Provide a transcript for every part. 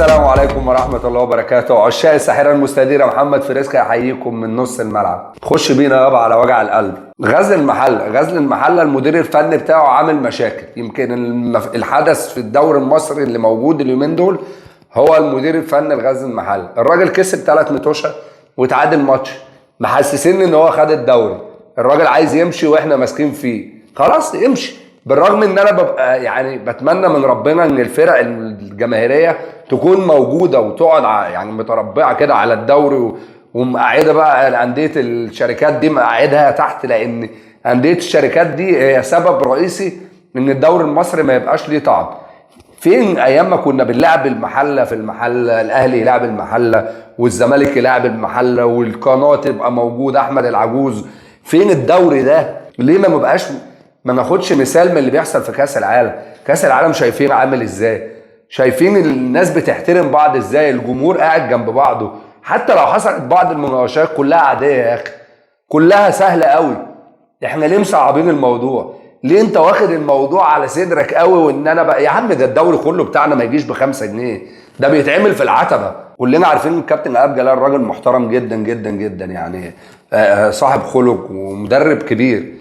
السلام عليكم ورحمة الله وبركاته. عشاق الساحرة المستديرة محمد فريسكا يحييكم من نص الملعب. خش بينا يابا على وجع القلب. غزل المحلة المدير الفني بتاعه عامل مشاكل. يمكن الحدث في الدوري المصري اللي موجود اليومين دول هو المدير الفني لغزل المحلة. الراجل كسب 3 متوشة وتعادل ماتش، محسسين ان هو خد الدوري. الراجل عايز يمشي واحنا ماسكين فيه، خلاص يمشي. بالرغم ان انا ببقى يعني بتمنى من ربنا ان الفرق الجماهيريه تكون موجوده وتقعد يعني متربعه كده على الدوري ومقعده بقى انديه الشركات دي مقعدها تحت، لان انديه الشركات دي هي سبب رئيسي ان الدوري المصري ما يبقاش ليه طعم. فين ايام ما كنا بنلعب المحله في المحله، الاهلي يلعب المحله والزمالك يلعب المحله والقناه تبقى موجوده، احمد العجوز. فين الدوري ده؟ ليه ما ناخدش مثال من اللي بيحصل في كاس العالم؟ كاس العالم شايفين عامل ازاي، شايفين الناس بتحترم بعض ازاي، الجمهور قاعد جنب بعضه، حتى لو حصلت بعض المناوشات كلها عاديه يا اخي، كلها سهله قوي. احنا ليه مصعبين الموضوع؟ ليه انت واخد الموضوع على صدرك قوي؟ وان انا بقى يا عم ده الدوري كله بتاعنا ما يجيش ب5 جنيه، ده بيتعمل في العتبه. كلنا عارفين ان الكابتن ايهاب جلال راجل محترم جدا جدا جدا، يعني صاحب خلق ومدرب كبير،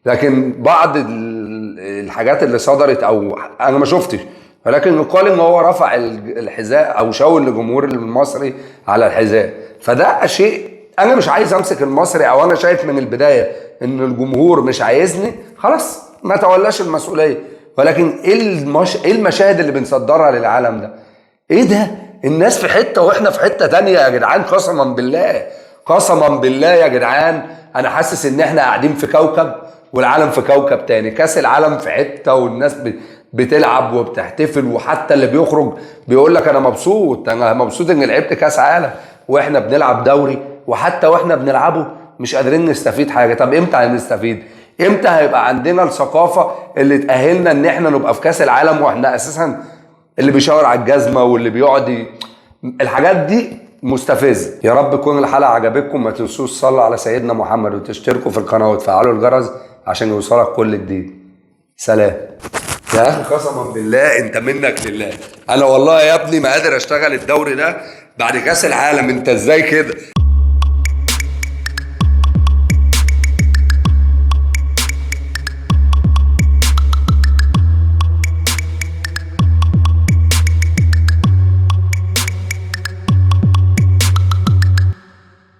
لكن بعض الحاجات اللي صدرت او انا ما شفتش، ولكن يقال ان هو رفع الحذاء او شاور للجمهور المصري على الحذاء. فده شيء انا مش عايز امسك المصري، او انا شايف من البدايه ان الجمهور مش عايزني، خلاص ما تولاش المسؤوليه. ولكن ايه المشاهد اللي بنصدرها للعالم ده؟ ايه ده؟ الناس في حته واحنا في حته تانية يا جدعان. قسما بالله قسما بالله يا جدعان، انا حاسس ان احنا قاعدين في كوكب والعالم في كوكب تاني. كاس العالم في حته والناس بتلعب وبتحتفل، وحتى اللي بيخرج بيقول لك انا مبسوط اني لعبت كاس عالم، واحنا بنلعب دوري، وحتى واحنا بنلعبه مش قادرين نستفيد حاجه. طب امتى هنستفيد؟ امتى هيبقى عندنا الثقافه اللي تاهلنا ان احنا نبقى في كاس العالم واحنا اساسا اللي بيشاور على الجزمه واللي بيقعد الحاجات دي مستفزه. يا رب تكون الحلقه عجبتكم. ما تنسوش تصلوا على سيدنا محمد وتشتركوا في القناه وتفعلوا الجرس عشان يوصلك كل جديد. سلام. يا اخي قسما بالله انت منك لله، انا والله يا ابني ما قادر اشتغل الدوري ده بعد كاس العالم. انت ازاي كده؟